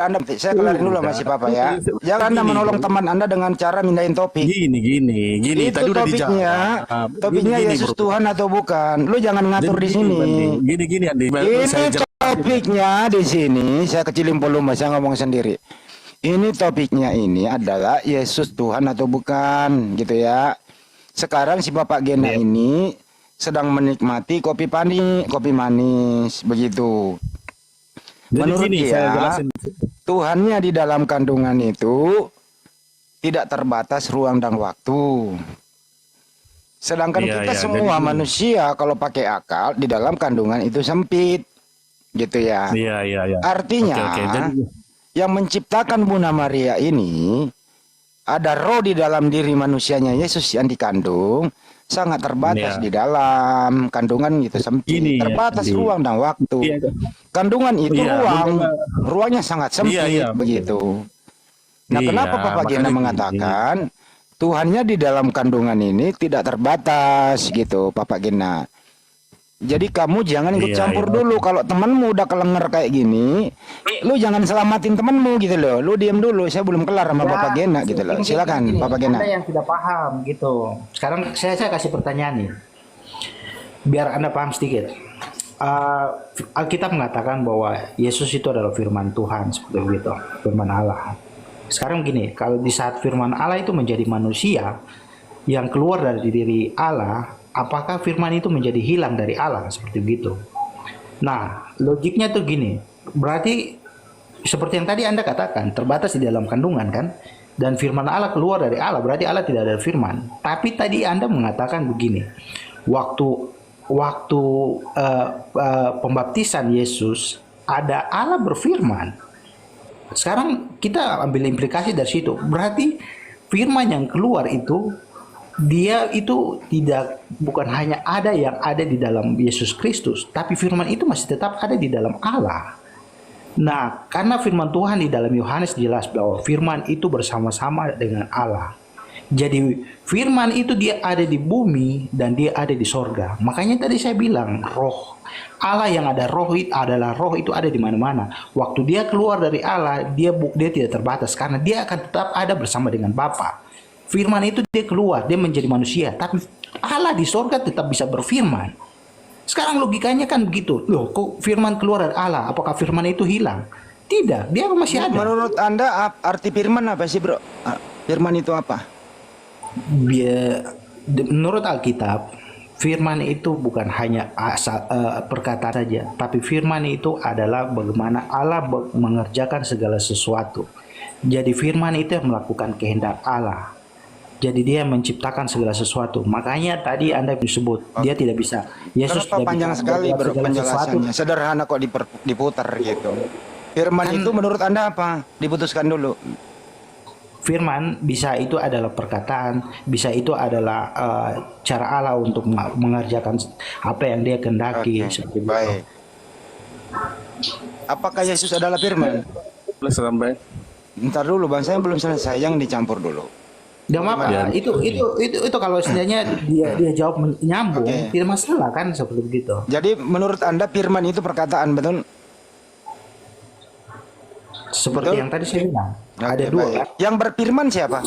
Anda, saya kelarin dulu sama si Papa ya. Jangan Anda menolong teman Anda dengan cara mindahin topik. Gini. Itu Tadi udah topiknya, dijawab. topiknya Gini, Yesus bro. Tuhan atau bukan. Lu jangan ngatur di sini. Gini, Andi. Ini Saya jelasin. topiknya di sini. Saya kecilin volume, saya ngomong sendiri. Ini topiknya ini adalah Yesus Tuhan atau bukan, gitu ya. Sekarang si Bapak Gena ini sedang menikmati kopi manis, begitu. Jadi Menurut gini, saya dia, jelasin. Tuhannya di dalam kandungan itu tidak terbatas ruang dan waktu. Sedangkan Iya, kita iya. semua Jadi, manusia kalau pakai akal di dalam kandungan itu sempit, gitu ya. iya. Artinya Oke. Jadi, yang menciptakan Bunda Maria ini ada roh di dalam diri manusianya Yesus yang dikandung sangat terbatas iya. di dalam kandungan itu sempit, Gini, terbatas Andi. ruang dan waktu. Iya, Kandungan itu iya. ruangnya sangat sempit, Iya, begitu. Nah, kenapa iya, Papa Gena makanya gini. mengatakan Tuhannya di dalam kandungan ini tidak terbatas, gitu, Papa Gena. Jadi kamu jangan ikut Iya, campur iya. dulu. Kalau temanmu udah kelenger kayak gini, lu jangan selamatin temanmu gitu loh. Lu diam dulu. Saya belum kelar sama Bapak Gena gitu loh. Silakan Bapak Gena. Anda yang tidak paham gitu. Sekarang saya kasih pertanyaan nih, biar Anda paham sedikit. Alkitab mengatakan bahwa Yesus itu adalah firman Tuhan, seperti itu, firman Allah. Sekarang gini, kalau di saat firman Allah itu menjadi manusia yang keluar dari diri Allah, apakah firman itu menjadi hilang dari Allah, seperti itu? Nah, logiknya tuh gini, berarti seperti yang tadi Anda katakan, terbatas di dalam kandungan kan? Dan firman Allah keluar dari Allah, berarti Allah tidak ada firman. Tapi tadi Anda mengatakan begini, waktu pembaptisan Yesus, ada Allah berfirman. Sekarang kita ambil implikasi dari situ. Berarti firman yang keluar itu, dia itu bukan hanya ada yang ada di dalam Yesus Kristus, tapi firman itu masih tetap ada di dalam Allah. Nah, karena firman Tuhan di dalam Yohanes jelas bahwa firman itu bersama-sama dengan Allah. Jadi firman itu dia ada di bumi dan dia ada di sorga. Makanya tadi saya bilang roh Allah yang ada roh itu adalah roh itu ada di mana-mana. Waktu dia keluar dari Allah, dia tidak terbatas karena dia akan tetap ada bersama dengan Bapa. Firman itu dia keluar, dia menjadi manusia, tapi Allah di sorga tetap bisa berfirman. Sekarang logikanya kan begitu. Loh, kok firman keluar dari Allah? Apakah firman itu hilang? Tidak, dia masih ada. Menurut Anda arti firman apa sih, Bro? Firman itu apa? Menurut Alkitab, firman itu bukan hanya perkataan saja, tapi firman itu adalah bagaimana Allah mengerjakan segala sesuatu. Jadi firman itu yang melakukan kehendak Allah. Jadi dia menciptakan segala sesuatu. Makanya tadi Anda disebut dia tidak bisa. Yesus Kenapa panjang sekali Bro penjelasannya? sesuatu. Sederhana kok diputar gitu. Firman itu menurut Anda apa? Diputuskan dulu. Firman bisa itu adalah perkataan, bisa itu adalah cara Allah untuk mengerjakan apa yang dia kehendaki. Oke, baik. Apakah Yesus adalah firman? Sampai. Ntar dulu Bang, saya belum selesai. Yang dicampur dulu. Gak apa-apa. Itu kalau setidaknya dia jawab nyambung, tidak masalah kan seperti begitu. Jadi menurut Anda firman itu perkataan, betul? Seperti yang tadi saya bilang, ada dua kan? Yang berfirman siapa?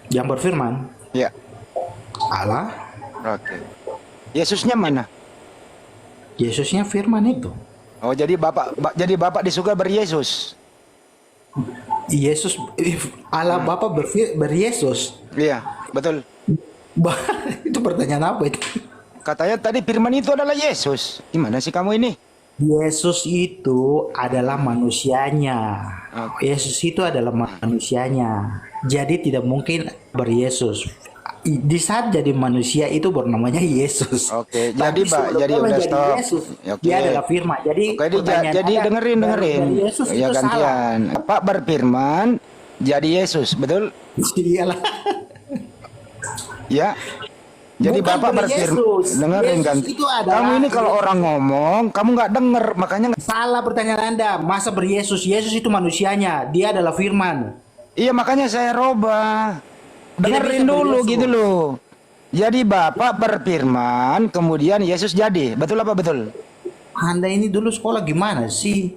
Yang berfirman, Ya. Allah. Oke. Yesusnya mana? Yesusnya firman itu. Oh, jadi Bapak di surga beryesus. Yesus, Allah Bapa beryesus. Iya, betul. Itu pertanyaan apa itu? Katanya tadi firman itu adalah Yesus. Gimana sih kamu ini? Yesus itu adalah manusianya. Yesus itu adalah manusianya. Jadi tidak mungkin beryesus. Di saat jadi manusia itu bernamanya Yesus. Oke, jadi jadi udah stop. Yesus, Oke. dia adalah firman. Jadi jadi dengerin. Yesus Ya itu gantian. Pak berfirman jadi Yesus, betul? Iyalah. Ya. Jadi Bukan Bapak berfirman, dengerin kan? Kamu ini kalau orang ngomong, kamu nggak denger, makanya salah pertanyaan Anda. Masa beryesus? Yesus itu manusianya, dia adalah firman. iya, makanya saya robah. Dengerin dulu gitu loh. Jadi Bapak berfirman, kemudian Yesus jadi. Betul apa betul? Anda ini dulu sekolah gimana sih?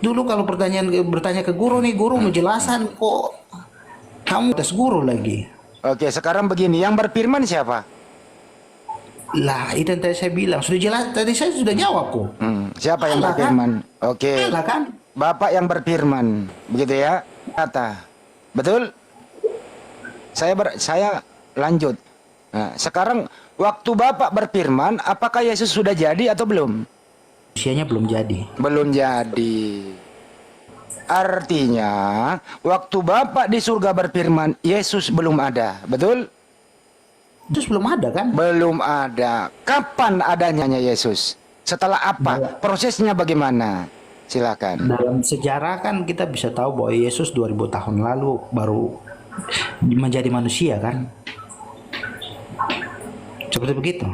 dulu kalau bertanya ke guru nih, guru menjelaskan kok kamu tes guru lagi. Oke, sekarang begini, yang berfirman siapa? Lah, itu yang tadi saya bilang sudah jelas. Tadi saya sudah jawab kok. Siapa yang Allah, berfirman? Oke. Allah kan? Bapak yang berfirman, begitu ya? Kata. Betul? Saya lanjut. Nah, sekarang waktu Bapak berfirman, apakah Yesus sudah jadi atau belum? Usianya belum jadi. Belum jadi. Artinya, waktu Bapak di surga berfirman, Yesus belum ada. Betul? Terus belum ada kan? Belum ada. Kapan adanya Yesus? Setelah apa? Prosesnya bagaimana? Silakan. Dalam sejarah kan kita bisa tahu bahwa Yesus 2000 tahun lalu baru menjadi manusia kan? Seperti begitu.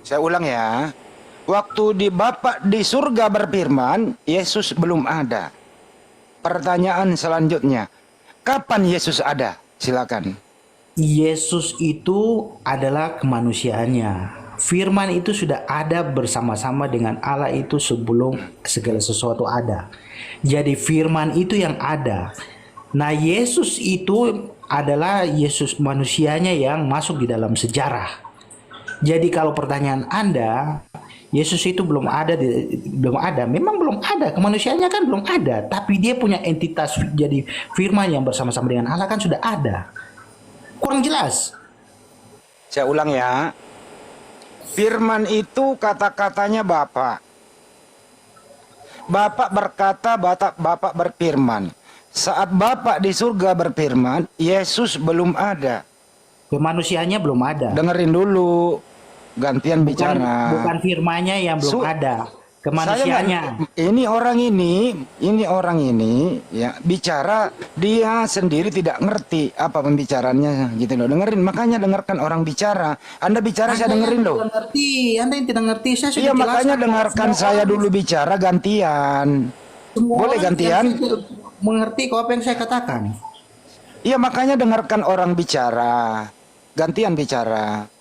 Saya ulang ya. Waktu di Bapak di surga berfirman, Yesus belum ada. Pertanyaan selanjutnya, kapan Yesus ada? Silakan. Yesus itu adalah kemanusiaannya. Firman itu sudah ada bersama-sama dengan Allah itu sebelum segala sesuatu ada. Jadi firman itu yang ada. Nah, Yesus itu adalah Yesus manusianya yang masuk di dalam sejarah. Jadi kalau pertanyaan Anda, Yesus itu belum ada, memang belum ada, kemanusiaannya kan belum ada, tapi dia punya entitas jadi firman yang bersama-sama dengan Allah kan sudah ada. Kurang jelas. Saya ulang ya. Firman itu kata-katanya Bapak. Bapak berkata, Bapak berfirman. Saat Bapak di surga berfirman, Yesus belum ada. Kemanusiaannya belum ada. Dengerin dulu. Gantian bicara. Bukan firmanya yang belum ada. Kemanusiaannya. Ini orang ini ya bicara, dia sendiri tidak ngerti apa pembicaranya gitu loh. Dengerin, makanya dengarkan orang bicara. Anda bicara saya dengerin loh. Anda yang tidak ngerti, saya sudah Iya, jelaskan. makanya dengarkan saya dulu bicara gantian. Boleh gantian? Mengerti kok apa yang saya katakan. Iya, makanya dengarkan orang bicara. Gantian bicara.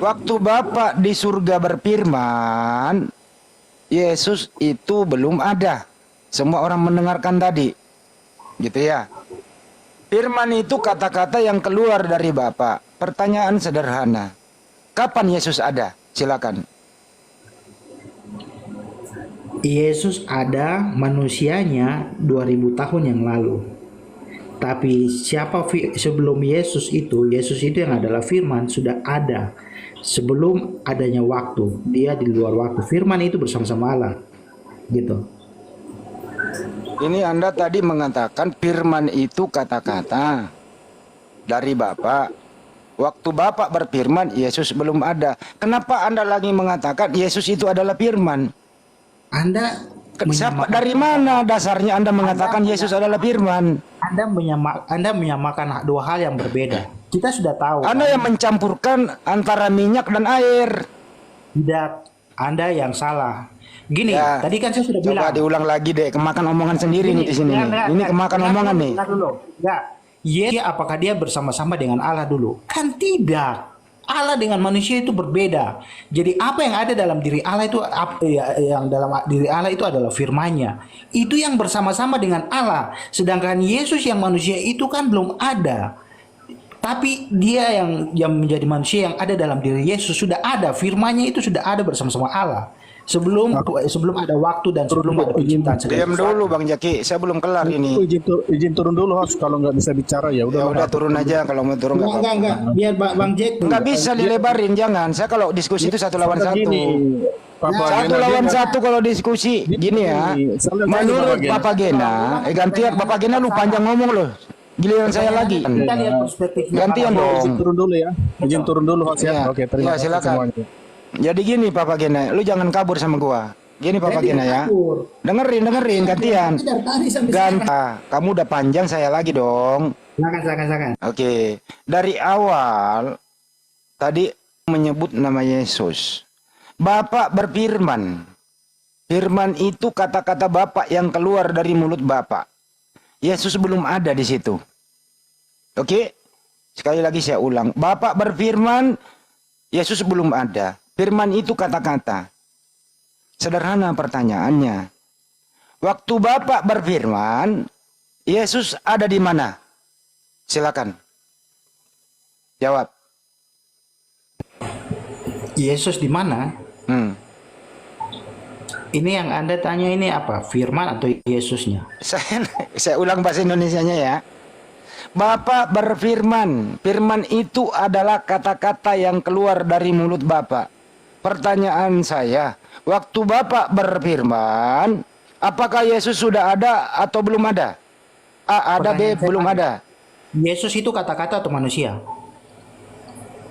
Waktu Bapak di surga berfirman, Yesus itu belum ada. Semua orang mendengarkan tadi. Gitu ya. Firman itu kata-kata yang keluar dari Bapak. Pertanyaan sederhana. Kapan Yesus ada? Silakan. Yesus ada manusianya 2000 tahun yang lalu. Tapi sebelum Yesus itu yang adalah firman sudah ada. Sebelum adanya waktu, dia di luar waktu. Firman itu bersama-sama Allah. Gitu. Ini Anda tadi mengatakan firman itu kata-kata dari Bapak. Waktu Bapak berfirman, Yesus belum ada. Kenapa Anda lagi mengatakan Yesus itu adalah firman? Dari mana dasarnya Anda mengatakan Yesus adalah firman? Anda menyamakan dua hal yang berbeda. Kita sudah tahu. Anda yang mencampurkan antara minyak dan air. Tidak, Anda yang salah. Gini, Ya, tadi kan saya sudah bilang. Coba diulang lagi deh, kemakan omongan sendiri nih di sini. Ini kemakan omongan nih. Yesus apakah dia bersama-sama dengan Allah dulu? Kan tidak. Allah dengan manusia itu berbeda. Jadi apa yang ada dalam diri Allah itu yang dalam diri Allah itu adalah firman-Nya. Itu yang bersama-sama dengan Allah. Sedangkan Yesus yang manusia itu kan belum ada. Tapi dia yang menjadi manusia yang ada dalam diri Yesus sudah ada. Firman-Nya itu sudah ada bersama-sama Allah. Sebelum ada waktu dan sebelum ada penciptaan. Diam dulu Bang Jaki, saya belum kelar ini. Izin turun dulu host, kalau nggak bisa bicara ya Ya udah turun aja kalau mau turun. Enggak. Biar Bang Jack. Nggak bisa dilebarin, jangan. Saya kalau diskusi itu satu lawan satu. Satu Gena, lawan dia- satu kalau diskusi. Gini ya. Menurut Bapak Gena, gantian Bapak Gena lu panjang ngomong loh. Giliran saya lagi. Kita lihat perspektifnya. Gantian dong. Izin turun dulu ya. Izin turun dulu host ya. Ya. Oke, terima Ya, kasih silakan. semuanya. Jadi gini Bapak Gena, lu jangan kabur sama gua. Gini Bapak Gena ya. Dengerin gantian. Ganta, kamu udah panjang saya lagi dong. Silakan. Oke, dari awal tadi menyebut nama Yesus. Bapak berfirman. Firman itu kata-kata Bapak yang keluar dari mulut Bapak. Yesus belum ada di situ. Oke? Sekali lagi saya ulang. Bapak berfirman, Yesus belum ada. Firman itu kata-kata. Sederhana pertanyaannya. Waktu Bapak berfirman, Yesus ada di mana? Silakan. Jawab. Yesus di mana? Hmm. Ini yang Anda tanya ini apa? Firman atau Yesusnya? Saya ulang bahasa Indonesianya ya. Bapak berfirman, firman itu adalah kata-kata yang keluar dari mulut Bapak. Pertanyaan saya, waktu Bapak berfirman, apakah Yesus sudah ada atau belum ada? A, ada, B, Pertanyaan saya belum tadi, ada. Yesus itu kata-kata atau manusia?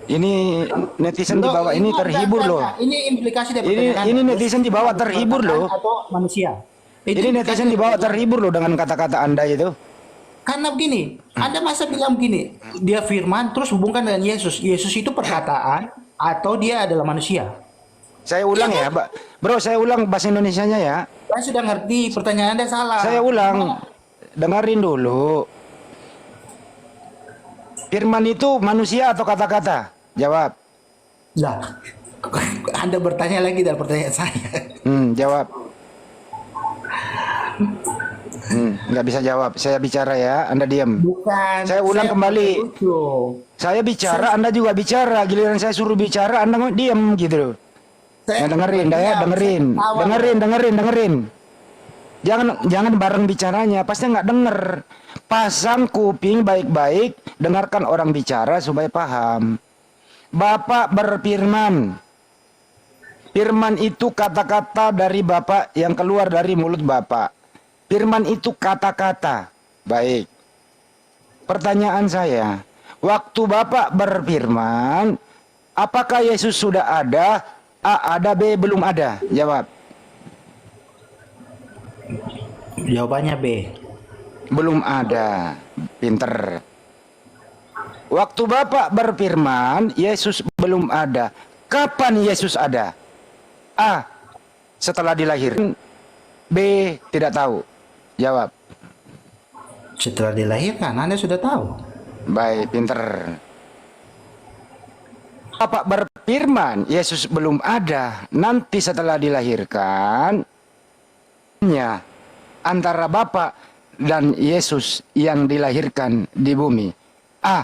Ini netizen di bawah ini terhibur loh. Ini implikasi dari Ini pertanyaan Anda. netizen di bawah terhibur loh. Atau manusia? Itu Ini implikasi netizen di dari bawah pertanyaan. terhibur loh dengan kata-kata Anda itu. Karena begini, Anda masa bilang begini, dia firman terus hubungkan dengan Yesus. Yesus itu perkataan atau dia adalah manusia? Saya ulang ya, Bro, saya ulang bahasa Indonesianya ya. Saya sudah ngerti, pertanyaan Anda salah. Saya ulang. Dengarin dulu. Firman itu manusia atau kata-kata? Jawab. Lah, Anda bertanya lagi dari pertanyaan saya. Jawab. Nggak bisa jawab. Saya bicara ya, Anda diam. Bukan. Saya ulang kembali. lucu. Saya bicara, Anda juga bicara. Giliran saya suruh bicara, Anda nggak diam gitu loh. Saya Nah, dengerin, dah ya, diam, dengerin, saya ketawa. dengerin. Jangan bareng bicaranya, pasti nggak denger. Pasang kuping baik-baik, dengarkan orang bicara supaya paham. Bapak berfirman. Firman itu kata-kata dari Bapak yang keluar dari mulut Bapak. Firman itu kata-kata. Baik. Pertanyaan saya, waktu Bapak berfirman, apakah Yesus sudah ada? A, ada, B, belum ada? Jawab. Jawabannya B. Belum ada. Pinter. Waktu Bapak berfirman, Yesus belum ada. Kapan Yesus ada? A, setelah dilahirkan. B, tidak tahu. Jawab. Setelah dilahirkan, Anda sudah tahu. Baik, pinter. Bapak berfirman, Yesus belum ada. Nanti setelah dilahirkan, antara Bapak dan Yesus yang dilahirkan di bumi. A,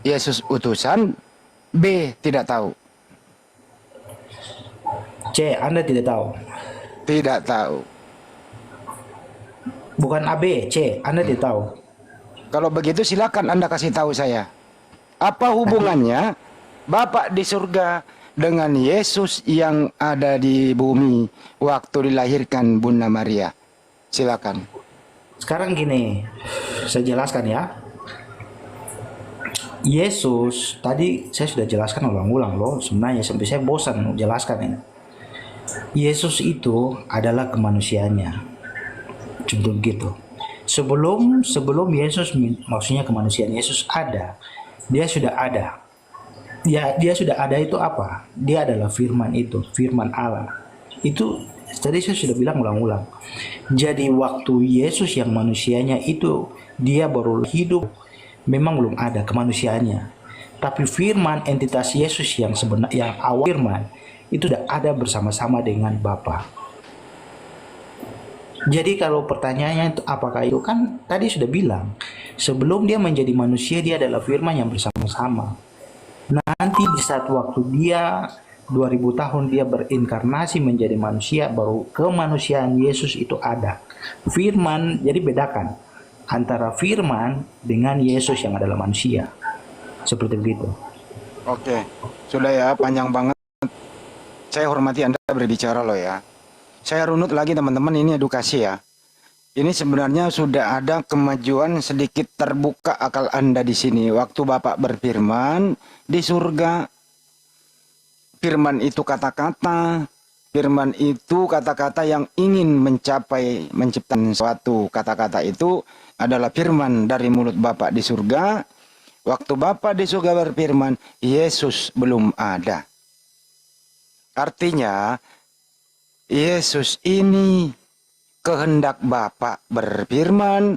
Yesus utusan. B, tidak tahu. C, Anda tidak tahu. Tidak tahu. Bukan AB, C, Anda tidak tahu. Kalau begitu silakan Anda kasih tahu saya. Apa hubungannya Bapak di surga dengan Yesus yang ada di bumi waktu dilahirkan Bunda Maria? Silakan. Sekarang gini, saya jelaskan ya. Yesus, tadi saya sudah jelaskan ulang-ulang loh. Sebenarnya sampai saya bosan jelaskan ini. Yesus itu adalah kemanusiaannya. Contoh begitu. Sebelum Yesus, maksudnya kemanusiaan Yesus ada, dia sudah ada. Dia sudah ada itu apa? Dia adalah firman itu, firman Allah. Itu tadi saya sudah bilang ulang-ulang. Jadi waktu Yesus yang manusianya itu dia baru hidup, memang belum ada kemanusiaannya. Tapi firman entitas Yesus yang sebenarnya yang awal firman itu sudah ada bersama-sama dengan Bapa. Jadi kalau pertanyaannya itu apakah itu, kan tadi sudah bilang sebelum dia menjadi manusia dia adalah firman yang bersama-sama. Nanti di saat waktu dia 2000 tahun dia berinkarnasi menjadi manusia, baru kemanusiaan Yesus itu ada. Firman, jadi bedakan antara firman dengan Yesus yang adalah manusia. Seperti begitu. Oke, sudah ya, panjang banget. Saya hormati Anda berbicara loh ya. Saya runut lagi teman-teman, ini edukasi ya. Ini sebenarnya sudah ada kemajuan sedikit terbuka akal Anda di sini. Waktu Bapak berfirman di surga, firman itu kata-kata, firman itu kata-kata yang ingin mencapai, menciptakan suatu. Kata-kata itu adalah firman dari mulut Bapak di surga. Waktu Bapak di surga berfirman, Yesus belum ada. Artinya, Yesus ini kehendak Bapa berfirman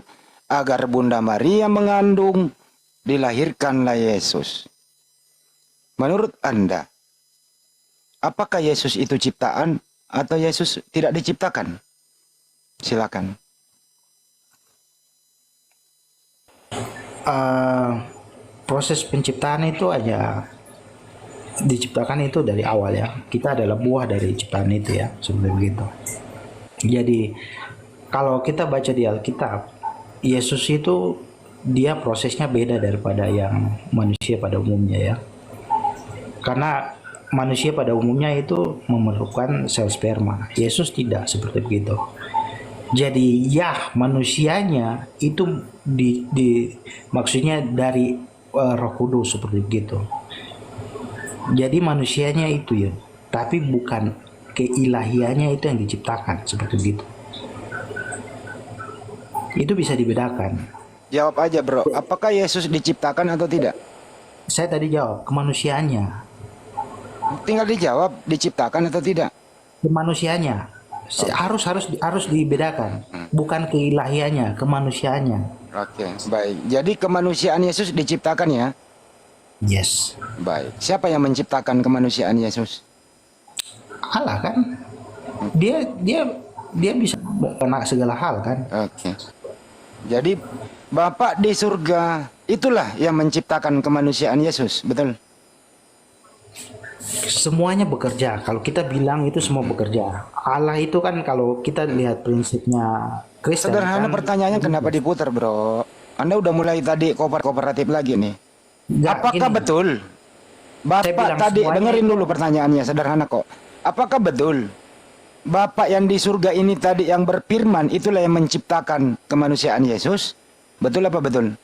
agar Bunda Maria mengandung, dilahirkanlah Yesus. Menurut Anda, apakah Yesus itu ciptaan atau Yesus tidak diciptakan? Silakan. Proses penciptaan itu aja diciptakan itu dari awal ya. Kita adalah buah dari ciptaan itu ya, seperti begitu. Jadi kalau kita baca di Alkitab, Yesus itu dia prosesnya beda daripada yang manusia pada umumnya ya. Karena manusia pada umumnya itu memerlukan sel sperma. Yesus tidak seperti begitu. Jadi ya manusianya itu maksudnya dari Roh Kudus seperti begitu. Jadi manusianya itu ya, tapi bukan keilahiannya itu yang diciptakan seperti begitu. Itu bisa dibedakan. Jawab aja bro, apakah Yesus diciptakan atau tidak? Saya tadi jawab kemanusiaannya, Tinggal dijawab, diciptakan atau tidak? kemanusiaannya harus dibedakan, bukan keilahiannya, kemanusiaannya. Oke, baik. Jadi kemanusiaan Yesus diciptakan ya? Yes, Baik. Siapa yang menciptakan kemanusiaan Yesus? Allah kan, dia bisa kena segala hal kan. Oke. Jadi Bapak di surga itulah yang menciptakan kemanusiaan Yesus, betul? Semuanya bekerja. Kalau kita bilang itu semua bekerja. Allah itu kan kalau kita lihat prinsipnya Kristen. Sederhana kan, pertanyaannya kenapa diputar bro? Anda udah mulai tadi kooperatif lagi nih. Nggak, Apakah gini, betul? Saya Bapak bilang tadi semuanya dengerin itu- dulu pertanyaannya, sederhana kok. Apakah betul Bapak yang di surga ini tadi yang berfirman itulah yang menciptakan kemanusiaan Yesus? Betul apa betul?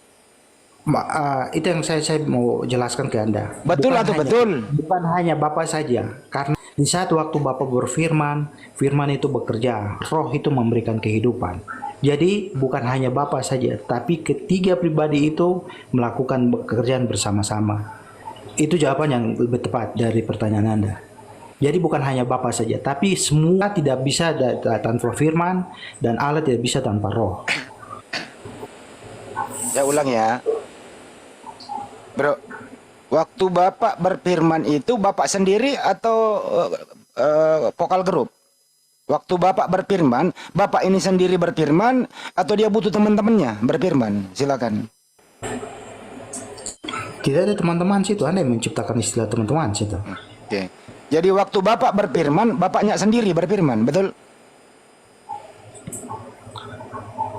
Itu yang saya mau jelaskan ke Anda. Betul atau betul? Bukan hanya Bapak saja, karena di saat waktu Bapak berfirman, firman itu bekerja, roh itu memberikan kehidupan. Jadi bukan hanya Bapak saja, tapi ketiga pribadi itu melakukan pekerjaan bersama-sama. Itu jawaban yang lebih tepat dari pertanyaan Anda. Jadi bukan hanya Bapak saja, tapi semua tidak bisa tanpa firman dan Allah tidak bisa tanpa roh. Ya ulang ya. Bro, waktu Bapak berfirman itu Bapak sendiri atau vokal grup? Waktu Bapak berfirman, Bapak ini sendiri berfirman atau dia butuh teman-temannya berfirman? Silakan. Tidak ada teman-teman situ, Anda yang menciptakan istilah teman-teman situ. Oke. Jadi waktu Bapak berfirman, Bapaknya sendiri berfirman, betul?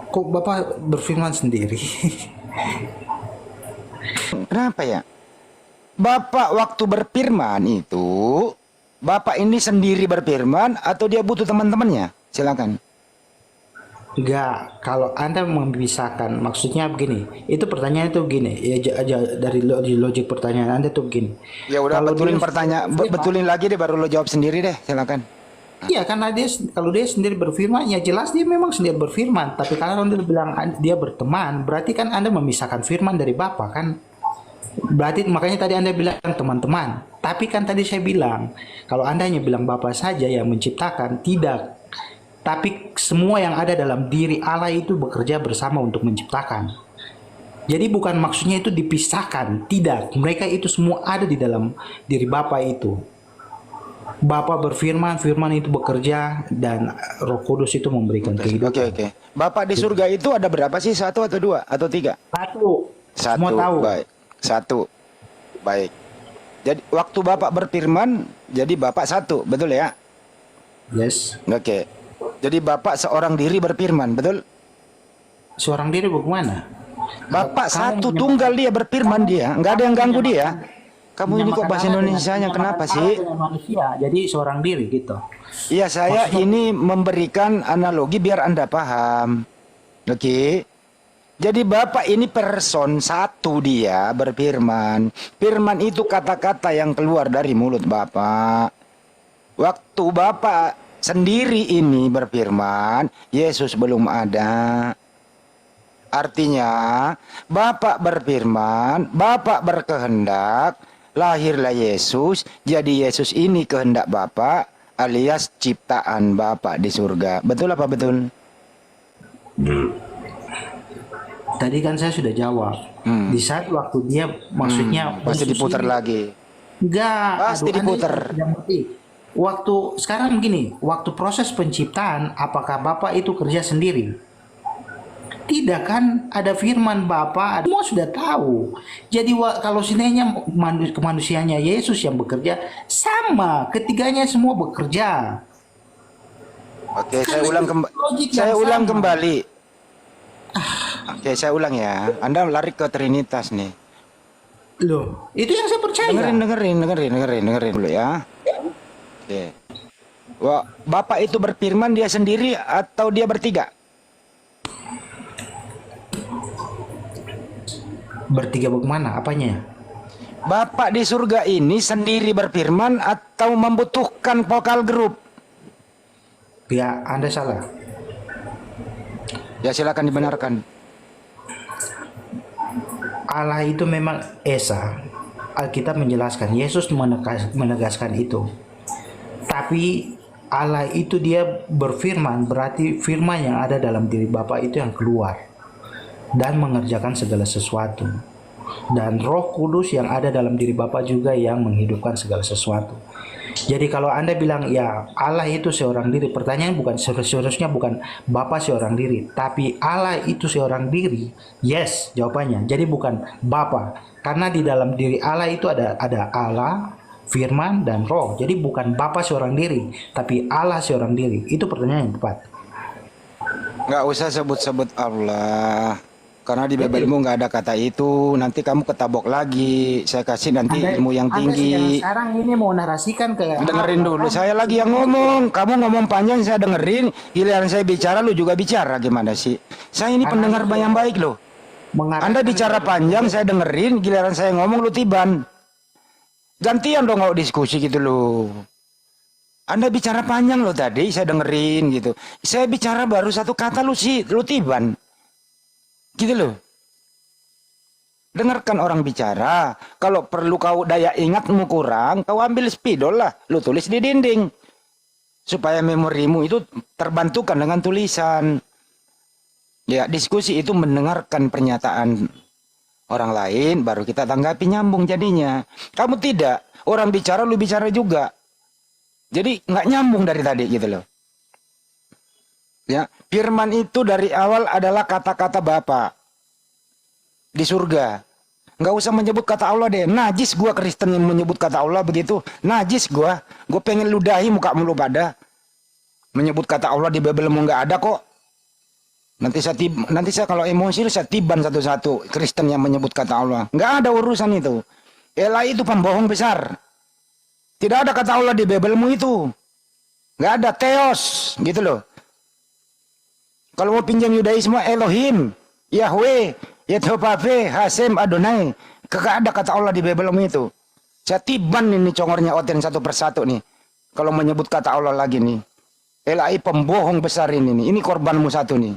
Kok Bapak berfirman sendiri? Kenapa ya? Bapak waktu berfirman itu, Bapak ini sendiri berfirman atau dia butuh teman-temannya? Silakan. Enggak, kalau Anda memisahkan, maksudnya begini, itu pertanyaan itu begini, ya dari logik pertanyaan Anda tuh begini. Ya udah Kalau betulin dia- pertanyaan, betulin lagi deh baru lo jawab sendiri deh, silakan. Iya, karena kalau dia sendiri berfirman, ya jelas dia memang sendiri berfirman. Tapi kalau Anda bilang dia berteman, berarti kan Anda memisahkan firman dari Bapa kan? Berarti makanya tadi Anda bilang teman-teman. Tapi kan tadi saya bilang, kalau Anda hanya bilang Bapa saja yang menciptakan, tidak. Tapi semua yang ada dalam diri Allah itu bekerja bersama untuk menciptakan. Jadi bukan maksudnya itu dipisahkan, tidak. Mereka itu semua ada di dalam diri Bapa itu. Bapa berfirman, firman itu bekerja, dan Roh Kudus itu memberikan kehidupan. Oke. Bapak di surga itu ada berapa sih? 1 atau 2 atau 3? Satu. Satu. Semua tahu. Baik. 1. Baik. Jadi waktu Bapak berfirman, jadi Bapak 1, betul ya? Yes. Oke. Jadi Bapak seorang diri berfirman, betul? Seorang diri bagaimana? Bapak Kamu satu menyamakan- tunggal dia berfirman dia, nggak ada yang ganggu dia. Kamu ini kok Menyamakan bahasa Allah Indonesianya dengan- kenapa menyamakan sih? Allah dengan manusia, jadi seorang diri gitu. Iya, saya ini memberikan analogi biar Anda paham. Oke. Jadi Bapak ini person satu dia berfirman. Firman itu kata-kata yang keluar dari mulut Bapak. Waktu Bapak sendiri ini berfirman, Yesus belum ada. Artinya, Bapak berfirman, Bapak berkehendak, lahirlah Yesus. Jadi Yesus ini kehendak Bapak alias ciptaan Bapak di surga. Betul apa betul? Tadi kan saya sudah jawab. Di saat waktu dia maksudnya Pasti Yesus diputar ini- lagi. Enggak, Pasti Anda diputar. tidak ngerti. waktu sekarang begini, waktu proses penciptaan, apakah Bapa itu kerja sendiri? Tidak kan, ada firman Bapa, semua sudah tahu. Jadi kalau seandainya kemanusiaannya Yesus yang bekerja, sama, ketiganya semua bekerja. Oke, Logik saya yang ulang sama. kembali. Oke, saya ulang ya. Anda lari ke Trinitas nih. Loh, itu yang saya percaya. Dengerin dulu ya. Oke. Wah, Bapak itu berfirman dia sendiri atau dia bertiga? Bertiga bagaimana? Apanya? Bapak di surga ini sendiri berfirman atau membutuhkan vokal group? Ya, Anda salah. Ya silakan dibenarkan. Allah itu memang Esa. Alkitab menjelaskan, Yesus menegaskan itu. Tapi Allah itu dia berfirman, berarti firman yang ada dalam diri Bapa itu yang keluar dan mengerjakan segala sesuatu. Dan Roh Kudus yang ada dalam diri Bapa juga yang menghidupkan segala sesuatu. Jadi kalau Anda bilang ya Allah itu seorang diri, pertanyaan bukan seharusnya bukan Bapa seorang diri, tapi Allah itu seorang diri. Yes, jawabannya. Jadi bukan Bapa, karena di dalam diri Allah itu ada Allah, Firman dan Roh. Jadi bukan Bapa seorang diri, tapi Allah seorang diri. Itu pertanyaan yang tepat. Nggak usah sebut-sebut Allah. Karena di Bibelmu nggak ada kata itu. Nanti kamu ketabok lagi. Saya kasih nanti ilmu yang tinggi. Sekarang ini mau narasikan ke Dengerin dulu. Saya lagi yang ngomong. Kamu ngomong panjang, saya dengerin. Giliran saya bicara, lu juga bicara. Gimana sih? Saya ini pendengar yang baik loh. Anda bicara panjang, saya dengerin. Giliran saya ngomong, lu tiban. Gantian dong kalau diskusi gitu loh. Anda bicara panjang loh tadi, saya dengerin gitu. Saya bicara baru satu kata, lu tiban. Gitu loh. Dengarkan orang bicara. Kalau perlu kau daya ingatmu kurang, kau ambil spidol lah. Lu tulis di dinding. Supaya memorimu itu terbantukan dengan tulisan. Ya, diskusi itu mendengarkan pernyataan orang lain, baru kita tanggapi nyambung jadinya. Kamu tidak. Orang bicara, lu bicara juga. Jadi nggak nyambung dari tadi gitu loh. Ya, firman itu dari awal adalah kata-kata Bapa di surga. Nggak usah menyebut kata Allah deh. Najis gua Kristen yang menyebut kata Allah begitu. Najis gua. Gua pengen ludahi muka lu pada. Menyebut kata Allah di Bibelmu nggak ada kok. Nanti saya kalau emosi saya tiban satu-satu Kristen yang menyebut kata Allah. Nggak ada urusan itu. Elah itu pembohong besar. Tidak ada kata Allah di Bibelmu itu. Nggak ada Theos gitu loh. Kalau mau pinjam Yudaisme Elohim, Yahweh, Yehovah, Hasem, Adonai. Kagak ada kata Allah di Bibelmu itu. Saya tiban ini congornya Oten satu persatu nih. Kalau menyebut kata Allah lagi nih. Elai pembohong besar ini nih. Ini korbanmu satu nih.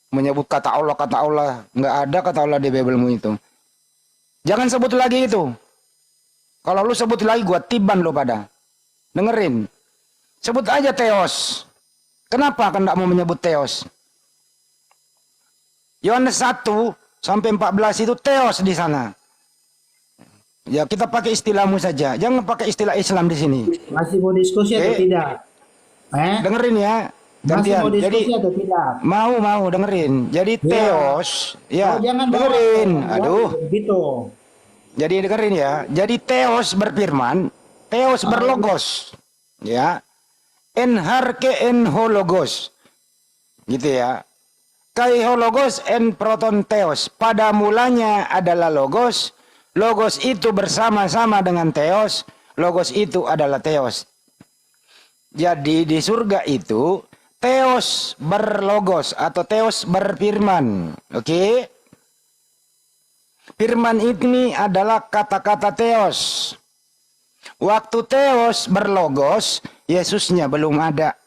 Menyebut kata Allah. Nggak ada kata Allah di Bibelmu itu. Jangan sebut lagi itu. Kalau lu sebut lagi gua tiban lu pada. Dengerin. Sebut aja Theos. Kenapa kan nggak mau menyebut Theos? Yohanes 1 sampai 14 itu Theos di sana. Ya kita pakai istilahmu saja. Jangan pakai istilah Islam di sini. Masih mau diskusi atau tidak? Dengerin ya. Masih mau diskusi Jadi atau tidak? mau dengerin. Jadi Theos, ya jangan dengerin. Aduh. Gitu. Jadi dengerin ya. Jadi Theos berfirman, Theos berlogos. Ya. En harke en hologos. Gitu ya. Kai hologos en proton Theos. Pada mulanya adalah logos. Logos itu bersama-sama dengan Theos. Logos itu adalah Theos. Jadi di surga itu Theos berlogos atau Theos berfirman. Oke? Firman ini adalah kata-kata Theos. Waktu Theos berlogos, Yesusnya belum ada.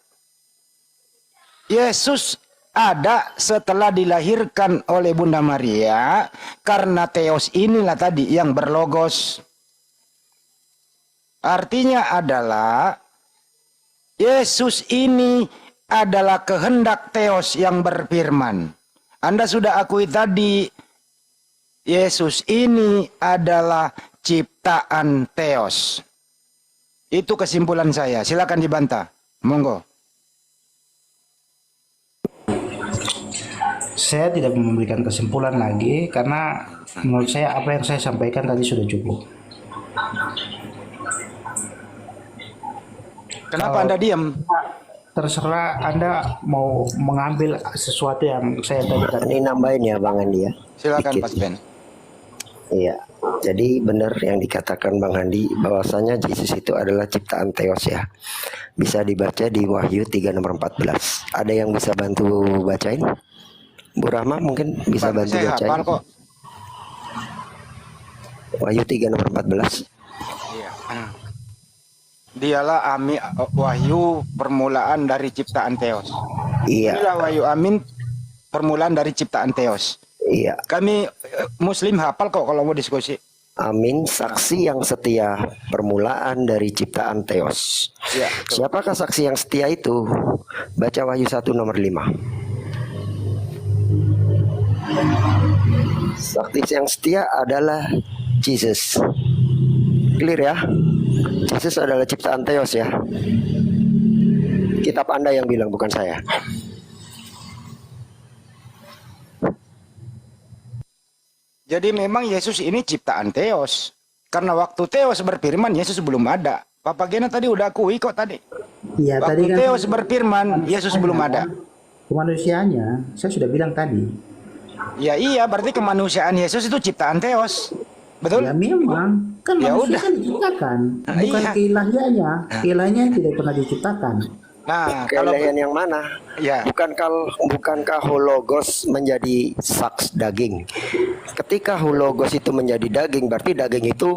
Yesus ada setelah dilahirkan oleh Bunda Maria, karena Theos inilah tadi yang berlogos. Artinya adalah Yesus ini adalah kehendak Theos yang berfirman. Anda sudah akui tadi, Yesus ini adalah ciptaan Theos. Itu kesimpulan saya. Silakan dibantah. Monggo. Saya tidak memberikan kesimpulan lagi karena menurut saya apa yang saya sampaikan tadi sudah cukup. Kenapa Anda diam? Terserah Anda mau mengambil sesuatu yang saya tadi. Ini nambahin ya Bang Andi ya. Silakan Dikit. Mas Ben. Iya. Jadi benar yang dikatakan Bang Andi bahwasanya Yesus itu adalah ciptaan Theos ya. Bisa dibaca di Wahyu 3 nomor 14. Ada yang bisa bantu bacain? Bu Rahma mungkin bisa Pak, bantu saya bacain. hafal kok. Wahyu 3 nomor 14. Iya. Dialah Wahyu permulaan dari ciptaan Theos. Iya. Inilah Wahyu Amin permulaan dari ciptaan Theos. Iya. Kami Muslim hafal kok kalau mau diskusi. Amin, saksi yang setia, permulaan dari ciptaan Theos. Ya, Siapakah saksi yang setia itu? Baca Wahyu 1 nomor 5. Saksi yang setia adalah Jesus. Clear ya? Jesus adalah ciptaan Theos ya. Kitab Anda yang bilang, bukan saya. Jadi memang Yesus ini ciptaan Theos. Karena waktu Theos berfirman, Yesus belum ada. Papa Gena tadi udah akui kok tadi. Iya, tadi Waktu kan Theos berfirman, Yesus belum ada. kemanusiaannya, saya sudah bilang tadi. Ya iya, berarti kemanusiaan Yesus itu ciptaan Theos. Betul? Ya memang, kan Ya manusia udah. kan diciptakan, bukan Iya. keilahiannya. Keilahiannya tidak pernah diciptakan. Nah, kalau Kalian yang mana? ya, Bukankah hologos menjadi saks daging? Ketika hologos itu menjadi daging, berarti daging itu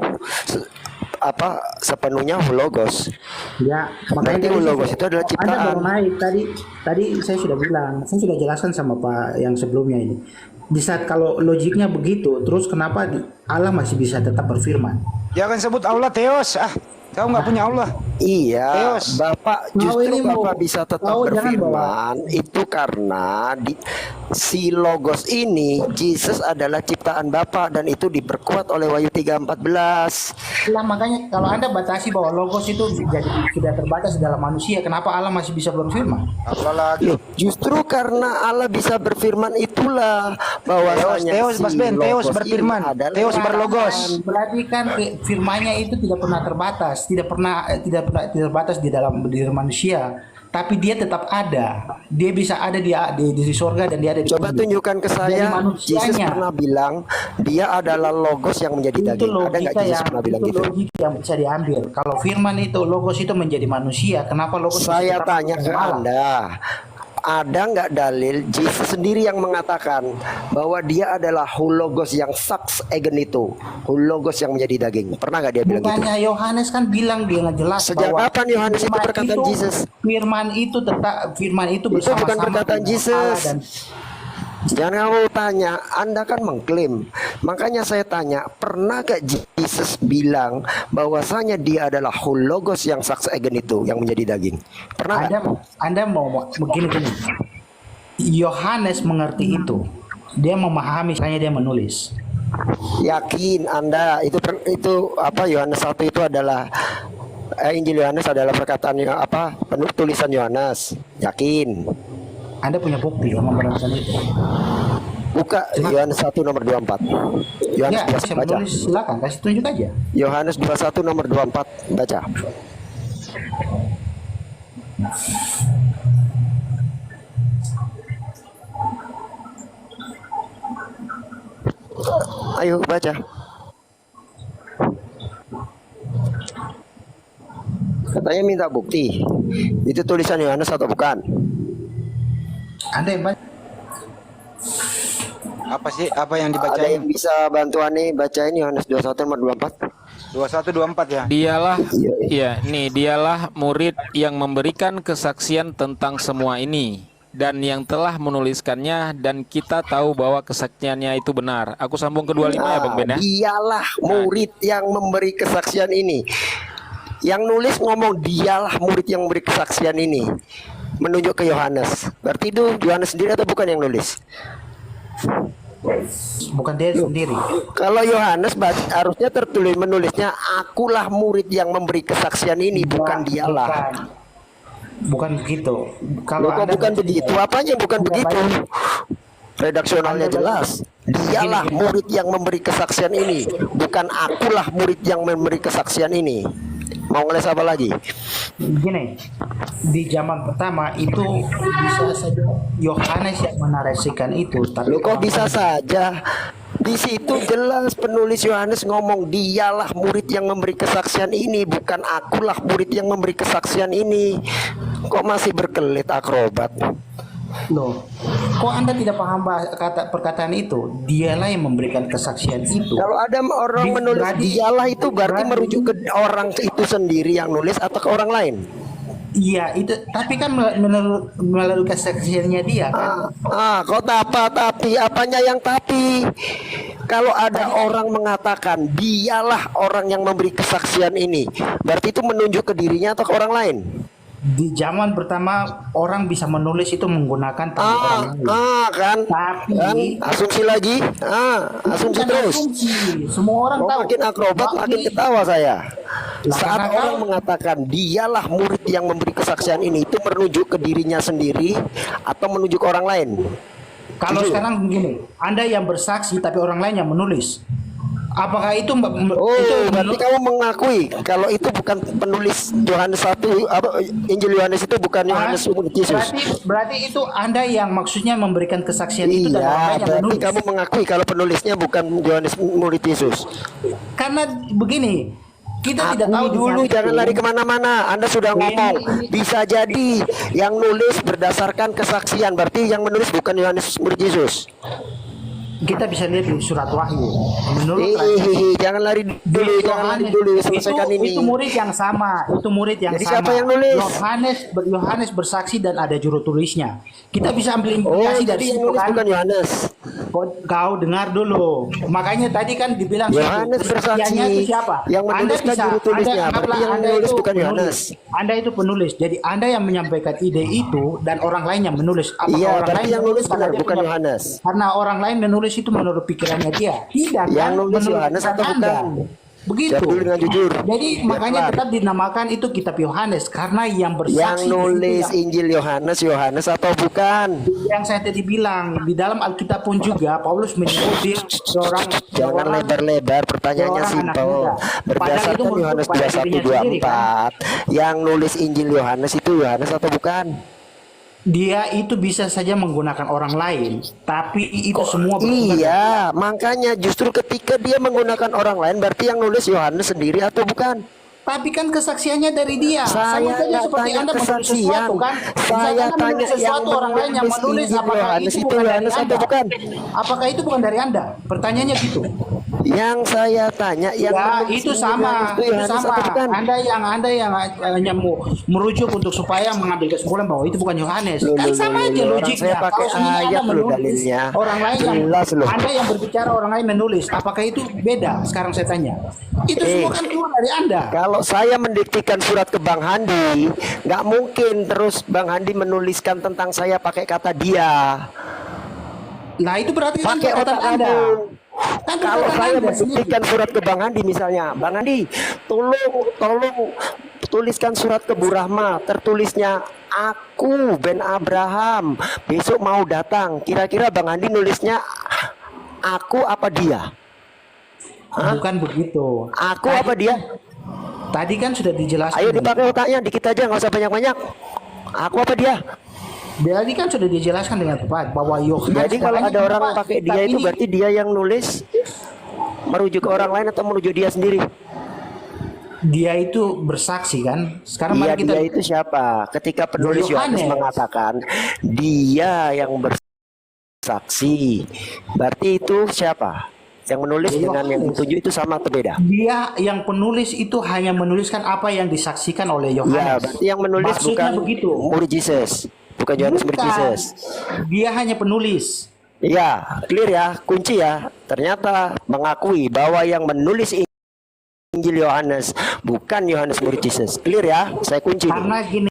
sepenuhnya hologos. Ya, Berarti tadi hologos saya- itu adalah Anda ciptaan. baru naik tadi saya sudah bilang, saya sudah jelaskan sama Pak yang sebelumnya ini. Di saat kalau logiknya begitu, terus kenapa Allah masih bisa tetap berfirman? jangan sebut Allah Theos. Kau nggak punya Allah. Iya, Theos. Bapak Kau ini mau- Bapak bisa tetap kau jangan berfirman itu karena si logos ini Jesus adalah ciptaan Bapak dan itu diperkuat oleh Wahyu 3:14. Lah makanya kalau Anda batasi bahwa logos itu jadi sudah terbatas dalam manusia, kenapa Allah masih bisa berfirman? Apalagi Loh, justru karena Allah bisa berfirman itulah bahwasanya Theos, Mas Ben, Theos logos berfirman. ini adalah Theos berlogos. Berarti kan firmannya itu tidak pernah terbatas, tidak pernah terbatas di dalam diri manusia, tapi dia tetap ada. Dia bisa ada di surga dan dia ada di Coba bumi. tunjukkan ke Dari saya, manusianya. Jesus pernah bilang dia adalah logos yang menjadi Itu daging. Ada nggak logika Jesus pernah bilang itu gitu? logika yang bisa diambil. Kalau firman itu logos itu menjadi manusia, kenapa logos Saya tetap tanya ke Allah? Anda, ada nggak dalil Jesus sendiri yang mengatakan bahwa dia adalah hologos yang saks egen itu, hologos yang menjadi daging? Pernah nggak dia bilang gitu? Bukannya Yohanes kan bilang dengan jelas Sejak bahwa kapan Yohanes itu firman perkataan Jesus? Firman itu Itu bersama-sama bukan perkataan dengan Jesus. Allah dan Jangan kamu tanya, Anda kan mengklaim. Makanya saya tanya, pernah gak Jesus bilang bahwasanya dia adalah hologos yang saks egen itu, yang menjadi daging? Pernah gak? Anda mau begini. Yohanes mengerti itu. Dia memahami, makanya dia menulis. Yakin Anda itu Yohanes 1 itu adalah Injil Yohanes adalah perkataan tulisan Yohanes. Yakin? Anda punya bukti yang membenarkan itu. Buka Yohanes 1 nomor 24. Yohanes Ya, saya 21 baca. menulis, silakan kasih tunjuk aja. Yohanes 21 nomor 24 baca. Ayo baca. Katanya minta bukti. Itu tulisan Yohanes atau bukan? Anda yang baca. apa sih? Apa yang Ada dibacain? yang bisa bantuan nih bacain Yohanes 21 nomor 24? 2124 ya. Dialah, Iya. ya, dialah murid yang memberikan kesaksian tentang semua ini dan yang telah menuliskannya, dan kita tahu bahwa kesaksiannya itu benar. Aku sambung ke 25 ya Bang Ben ya. Dialah murid yang memberi kesaksian ini. Yang nulis ngomong dialah murid yang memberi kesaksian ini. Menunjuk ke Yohanes. Berarti itu Yohanes sendiri atau bukan yang nulis? bukan dia sendiri. Kalau Yohanes harusnya tertulis menulisnya akulah murid yang memberi kesaksian ini, bukan dialah. Bukan begitu. Loh, kok Anda bukan baca- begitu? Apanya bukan Tidak begitu? baik. Redaksionalnya Anda baca- jelas. Dialah Gini. murid yang memberi kesaksian ini, bukan akulah murid yang memberi kesaksian ini. Mau ngeles apa lagi? Gini, di zaman pertama itu bisa saja Yohanes yang menarasikan itu, tapi Loh, kok orang bisa lain- saja? Di situ jelas penulis Yohanes ngomong dialah murid yang memberi kesaksian ini, bukan akulah murid yang memberi kesaksian ini. Kok masih berkelit akrobat? Loh, kok Anda tidak paham perkataan itu? Dialah yang memberikan kesaksian itu. Kalau ada orang menulis dialah itu berarti merujuk ke orang itu sendiri yang nulis atau ke orang lain? Iya, itu. Tapi kan melalui kesaksiannya dia kan. Kok tapi apanya yang tapi? Kalau ada orang mengatakan dialah orang yang memberi kesaksian ini, berarti itu menunjuk ke dirinya atau ke orang lain? Di zaman pertama orang bisa menulis itu menggunakan tangan orang lain. Kan? Tapi Kan? Asumsi lagi? Asumsi bukan terus. asumsi. Semua orang tahu. Makin akrobat Tapi- makin ketawa saya. Lah, Saat karena orang kalau- mengatakan dialah murid yang memberi kesaksian ini, itu menuju ke dirinya sendiri atau menuju ke orang lain? Kalau sekarang begini, Anda yang bersaksi tapi orang lain yang menulis. Apakah itu Berarti kamu mengakui kalau itu bukan penulis Yohanes 1, Injil Yohanes itu bukan Yohanes murid Yesus. berarti itu Anda yang maksudnya memberikan kesaksian itu dan orang Iya, lain yang berarti menulis. kamu mengakui kalau penulisnya bukan Yohanes murid Yesus. Karena begini, kita tidak tahu Akui dulu, di saat jangan itu. lari kemana-mana. Anda sudah ngomong, bisa jadi yang nulis berdasarkan kesaksian, berarti yang menulis bukan Yohanes murid Yesus. Kita bisa lihat di surat Wahyu. Menurut tradisi, Jangan lari dulu, jangan lari dulu, selesaikan ini. itu murid yang sama, itu murid yang Jadi sama. siapa yang nulis? Yohanes bersaksi dan ada juru tulisnya. Kita bisa ambil implikasi dari Jadi yang situ nulis kan. bukan Yohanes. Kau dengar dulu. Makanya tadi kan dibilang Yohanes kesaksiannya bersaksi. itu siapa? Yang menuliskan juru tulisnya. Berarti yang menulis bukan Yohanes. Anda itu penulis. Jadi Anda yang menyampaikan ide itu dan orang lain yang menulis. Apakah Iya, orang berarti lain yang nulis karena benar, dia bukan punya- Yohanes. Karena orang lain menulis itu menurut pikirannya dia. Tidak Yang kan? nulis Menurut Yohanes atau pikiran Anda. bukan? Begitu. Jawab dulu dengan jujur. Jadi Biar makanya kelar. tetap dinamakan itu kitab Yohanes karena yang bersaksi Yang di situ nulis yang- Injil Yohanes atau bukan? yang saya tadi bilang di dalam Alkitab pun juga Paulus menyebut dia seorang Jangan lebar-lebar, pertanyaannya seorang anak simpel. muda. Berdasarkan Padahal itu merujuk Yohanes pada dirinya sendiri, 21:24, yang nulis Injil Yohanes itu Yohanes atau bukan? dia itu bisa saja menggunakan orang lain, tapi itu semua bersumber Iya, makanya justru ketika dia menggunakan orang lain, berarti yang nulis Yohanes sendiri atau bukan? Tapi kan kesaksiannya dari dia. Saya Sama saja nggak seperti tanya Anda menulis kesaksian. sesuatu kan. Saya Misalkan Anda tanya menulis yang sesuatu orang lain yang menulis menulis Injil apakah Yohanes itu itu bukan dari Yohanes atau Anda? bukan? Apakah itu bukan dari Anda? Pertanyaannya gitu. Yang saya tanya yang Ya, menulis itu Injil sama, Yohanes itu Yohanes sama. atau bukan? Anda yang hanya mau merujuk untuk supaya mengambil kesimpulan bahwa itu bukan Yohanes. Loh, Kan loh, sama loh, aja loh, logiknya. orang saya pakai Kalau sebenarnya ayat Anda loh menulis, dalilnya. orang lain yang Jelas loh. Anda yang berbicara, orang lain menulis. Apakah itu beda? Sekarang saya tanya. Itu semua kan keluar dari Anda. Kalau saya mendiktikan surat ke Bang Handi, nggak mungkin terus Bang Handi menuliskan tentang saya pakai kata dia. Nah, itu berarti kan Pakai perkataan otak Anda. kamu. Kan Kalau perkataan saya Anda sendiri. mendiktikan surat ke Bang Handi misalnya, Bang Handi, tolong tuliskan surat ke Bu Rahma, tertulisnya aku Ben Abraham, besok mau datang. Kira-kira Bang Handi nulisnya aku apa dia? Hah? Bukan begitu. Aku apa dia? Tadi kan sudah dijelaskan. Ayo dipakai otaknya dikit aja, nggak usah banyak-banyak. Aku apa dia? Jadi kan sudah dijelaskan dengan tepat bahwa Yohanes. Jadi kalau katanya ada orang kenapa pakai kitab dia itu ini- berarti dia yang nulis merujuk ke orang lain atau merujuk dia sendiri? dia itu bersaksi kan. Sekarang Dia, mari kita dia itu siapa? Ketika penulis Yohanes Yohanes. mengatakan dia yang bersaksi, berarti itu siapa? Yang menulis dengan yang Yohanes. dituju itu sama atau beda? dia yang penulis itu hanya menuliskan apa yang disaksikan oleh Ya, Yohanes. berarti yang menulis Maksudnya bukan begitu. murid Yesus, bukan Yohanes murid Bukan. Yesus. Dia hanya penulis. Iya, clear ya, kunci ya. Ternyata mengakui bahwa yang menulis Injil Yohanes bukan Yohanes murid Yesus. Clear ya, saya kunci. nih. Karena gini,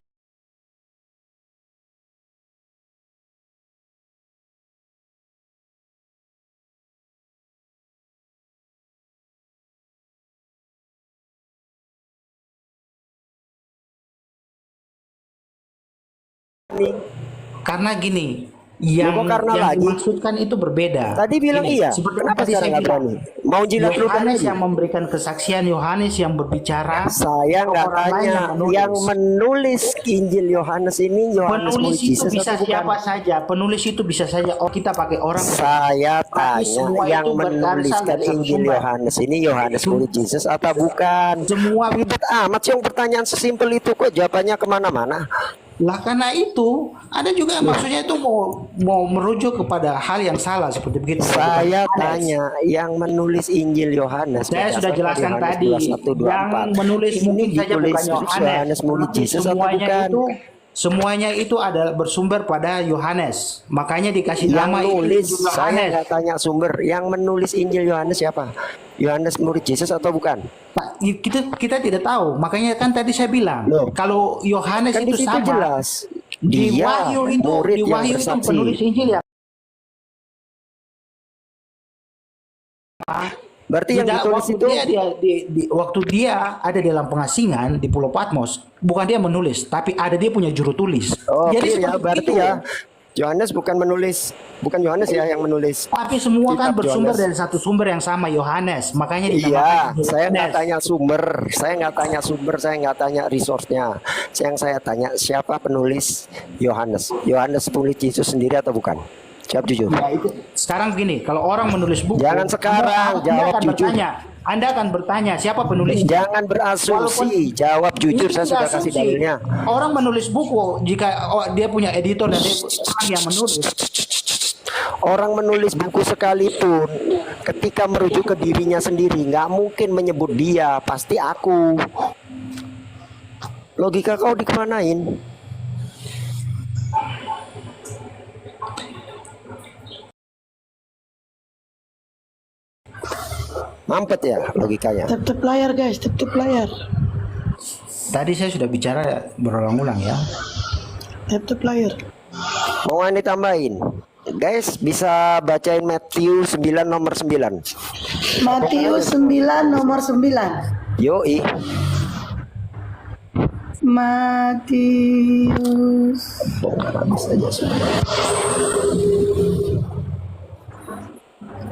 Karena gini, Loh, kok karena yang lagi? dimaksudkan itu berbeda. Tadi bilang Gini, iya. seperti Kenapa tadi sekarang saya nggak bilang, berani? Mau jilat ludah Yohanes lagi? yang memberikan kesaksian, Yohanes yang berbicara. Saya nggak orang lain tanya. menulis. Yang menulis Injil Yohanes ini Yohanes Penulis murid itu Yesus bisa atau bukan? siapa saja. Penulis itu bisa saja. Oh, kita pakai orang. Saya Tapi tanya semua yang itu berasal menuliskan dari satu Injil sumber. Yohanes ini Yohanes murid Yesus atau bukan? Semua Ribet amat sih yang pertanyaan sesimpel itu kok jawabannya kemana-mana. lah, karena itu ada juga maksudnya itu mau merujuk kepada hal yang salah seperti begitu. Saya Yohanes. tanya yang menulis Injil Yohanes. Saya sudah berdasarkan jelaskan Yohanes tadi 21, yang 24. menulis Ini mungkin saja ditulis bukan Yohanes murid Tapi Yesus atau bukan? semuanya itu adalah bersumber pada Yohanes. Makanya dikasih Yang nama nulis, itu saya Yohanes. nggak tanya sumber. Yang menulis Injil Yohanes siapa? Yohanes murid Yesus atau bukan? Pak, kita tidak tahu. Makanya kan tadi saya bilang Loh. kalau Yohanes Kan di itu situ sama. jelas. Di Dia Wahyu itu, murid di yang Wahyu itu bersaksi. penulis Injil ya. Berarti yang Tidak, ditulis waktu itu waktu dia ada dalam pengasingan di Pulau Patmos, bukan dia menulis, tapi ada dia punya juru tulis. oh, Jadi clear ya, seperti berarti itu. ya Yohanes bukan menulis, bukan Yohanes ya yang menulis. Tapi semua kan Kitab bersumber Yohanes. dari satu sumber yang sama, Yohanes. Makanya Iya, dinamakan saya nggak Yohanes. tanya sumber, saya nggak tanya sumber, saya nggak tanya resource-nya. Yang saya tanya siapa penulis Yohanes? Yohanes penulis Yesus sendiri atau bukan? Jawab jujur. Ya, itu. Sekarang begini, kalau orang menulis buku, Jangan sekarang, Anda jawab akan jujur. bertanya, Anda akan bertanya siapa penulisnya. Jangan berasumsi, jawab jujur. Ini Saya sudah tidak kasih asumsi. dalilnya. Orang menulis buku jika dia punya editor dan dia orang yang menulis. Orang menulis buku sekalipun, ketika merujuk ke dirinya sendiri, nggak mungkin menyebut dia, pasti aku. Logika kau dikemanain? Mampet ya logikanya. Tap-tap layar guys, tap-tap layar. Tadi saya sudah bicara berulang-ulang ya. Tap-tap layar. Mau Anda tambahin? Guys, bisa bacain Matthew 9 nomor 9. Matius 9 nomor 9. Yoi. Matius.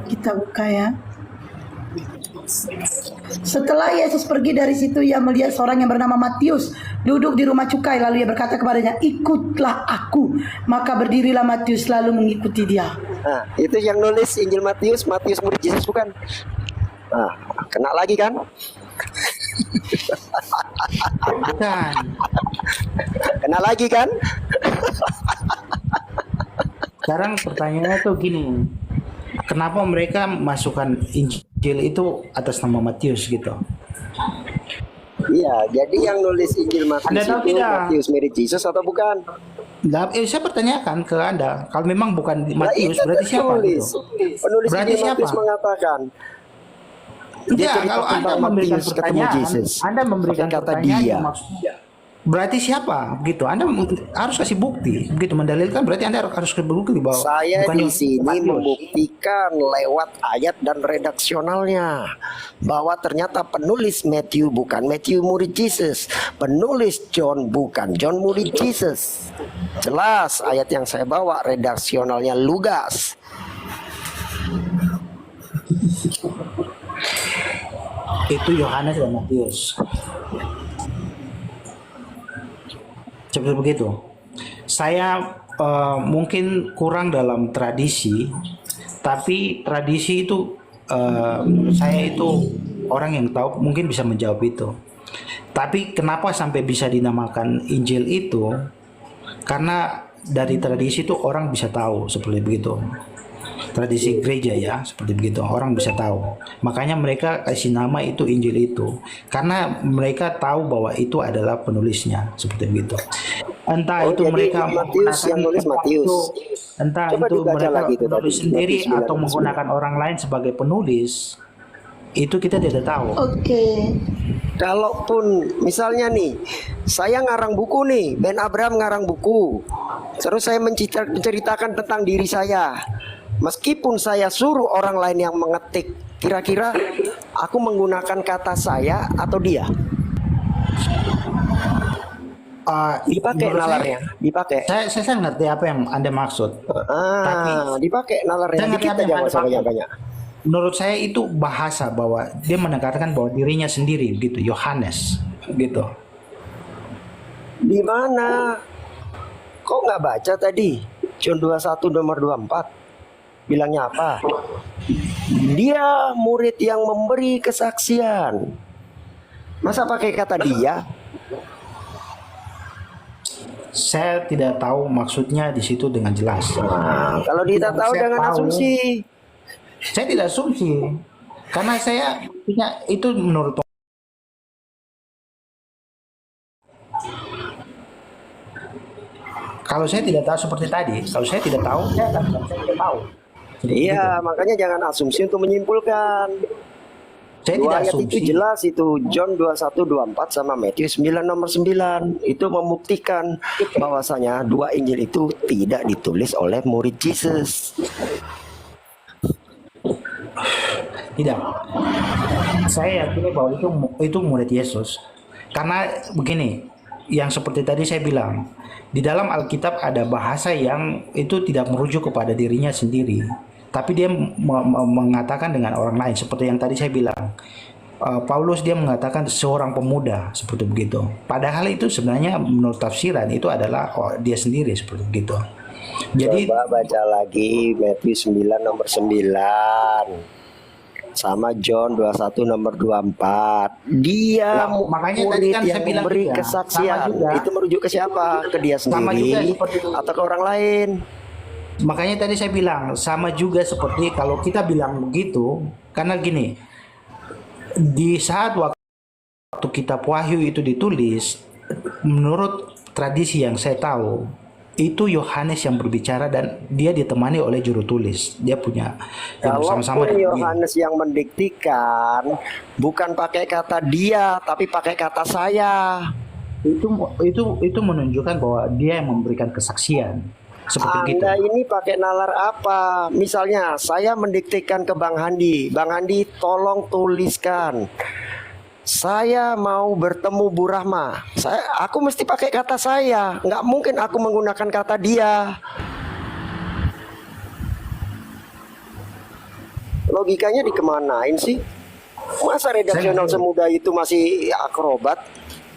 Kita buka ya. Setelah Yesus pergi dari situ, ia melihat seorang yang bernama Matius duduk di rumah cukai. Lalu ia berkata kepadanya, "Ikutlah aku." Maka berdirilah Matius lalu mengikuti dia. Nah, itu yang nulis Injil Matius, Matius murid Yesus bukan? Nah, kena lagi kan? Bukan. Kena lagi kan? Sekarang pertanyaannya tuh gini. Kenapa mereka masukkan Injil itu atas nama Matius gitu? Iya, jadi yang nulis Injil Anda Matius tahu itu tidak? Matius murid Yesus atau bukan? Nah, saya pertanyakan ke Anda, kalau memang bukan Nah, Matius, itu berarti siapa tertulis. gitu? Penulis Berarti Injil siapa? Matius mengatakan, Enggak, cerita kalau Anda tentang memberikan Matius ketemu pertanyaan, Yesus. Anda memberikan Pakai kata pertanyaan dia. yang maksudnya berarti siapa gitu. Anda harus kasih bukti, begitu mendalilkan berarti Anda harus bukti bahwa saya bukan di sini Matius. membuktikan lewat ayat dan redaksionalnya bahwa ternyata penulis Matthew bukan Matthew murid Yesus, penulis John bukan John murid Yesus. Jelas ayat yang saya bawa redaksionalnya Lukas. Itu Yohanes dan Matius. Seperti begitu. Saya mungkin kurang dalam tradisi, tapi tradisi itu saya itu orang yang tahu mungkin bisa menjawab itu. Tapi kenapa sampai bisa dinamakan Injil itu? Karena dari tradisi itu orang bisa tahu seperti begitu. Tradisi gereja ya, seperti begitu. Orang bisa tahu. Makanya mereka kasih nama itu Injil itu. Karena mereka tahu bahwa itu adalah penulisnya, seperti begitu. Entah Oh, itu jadi mereka Matius yang nulis Matius. entah Coba itu dibaca mereka lagi itu menulis tadi, sendiri Matius 9, atau menggunakan orang lain sebagai penulis, itu kita tidak tahu. Oke. Kalaupun misalnya nih, saya ngarang buku nih, Ben Abraham ngarang buku, terus saya menceritakan tentang diri saya. Meskipun saya suruh orang lain yang mengetik, kira-kira aku menggunakan kata saya atau dia? Dipakai menurut nalarnya, dipakai. saya ngerti apa yang Anda maksud. Dipakai nalarnya. Saya ngerti Kita apa yang jangan Anda usah maksud. banyak-banyak. Menurut saya itu bahasa bahwa dia menekankan bahwa dirinya sendiri gitu, Yohanes gitu. Di mana? Kok nggak baca tadi? John 21 nomor 24. Bilangnya apa? Dia murid yang memberi kesaksian. Masa pakai kata dia? Saya tidak tahu maksudnya di situ dengan jelas. Nah, kalau kita tahu Saya dengan tahu. asumsi. Saya tidak asumsi karena saya punya itu menurut kalau saya tidak tahu seperti tadi, kalau saya tidak tahu, saya akan bilang saya tidak tahu. Seperti Iya, itu. makanya jangan asumsi untuk menyimpulkan. Saya Dua tidak ayat asumsi. itu jelas itu John 21:24 sama Matius 9 nomor 9 itu membuktikan bahwasanya dua Injil itu tidak ditulis oleh murid Yesus. Tidak. Saya yakin bahwa itu murid Yesus. Karena begini, yang seperti tadi saya bilang, di dalam Alkitab ada bahasa yang itu tidak merujuk kepada dirinya sendiri, tapi dia mengatakan dengan orang lain seperti yang tadi saya bilang. Paulus dia mengatakan seorang pemuda seperti begitu. Padahal itu sebenarnya menurut tafsiran itu adalah dia sendiri seperti begitu. Jadi Coba baca lagi Matius 9 nomor 9 sama John 21 nomor 24. Dia Nah, makanya tadi murid kan saya yang bilang memberi juga, kesaksian. sama juga. Itu merujuk ke siapa? Ke dia Sama juga sendiri seperti atau ke orang lain? makanya tadi saya bilang sama juga seperti kalau kita bilang begitu karena gini, di saat waktu kitab Wahyu itu ditulis, menurut tradisi yang saya tahu itu Yohanes yang berbicara dan dia ditemani oleh juru tulis. Dia punya yang bersama-sama Kalaupun dengan dia. Yohanes yang mendiktikan, bukan pakai kata dia, tapi pakai kata saya. Itu menunjukkan bahwa dia yang memberikan kesaksian seperti gitu. Anda ini pakai nalar apa? Misalnya, saya mendiktikan ke Bang Handi. Bang Handi, tolong tuliskan. Saya mau bertemu Bu Rahma. Aku mesti pakai kata saya. Nggak mungkin aku menggunakan kata dia. Logikanya dikemanain sih? Masa redaksional semudah itu masih akrobat?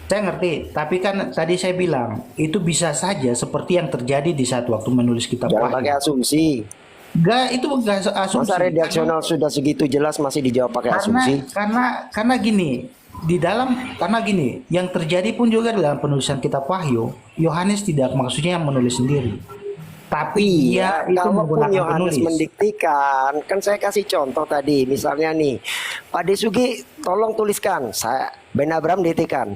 Saya ngerti, tapi kan tadi saya bilang itu bisa saja seperti yang terjadi di saat waktu menulis kitab Jangan pakai Wahyu. asumsi. Itu enggak asumsi. Masa redaksional sudah segitu jelas masih dijawab pakai asumsi? Karena gini, karena gini, yang terjadi pun juga dalam penulisan kitab Wahyu, Yohanes tidak maksudnya menulis sendiri. Tapi dia itu Kalaupun menggunakan Yohanes penulis. mendiktikan, kan saya kasih contoh tadi, misalnya nih, Pak Desugi, tolong tuliskan, Ben Abraham diktikan,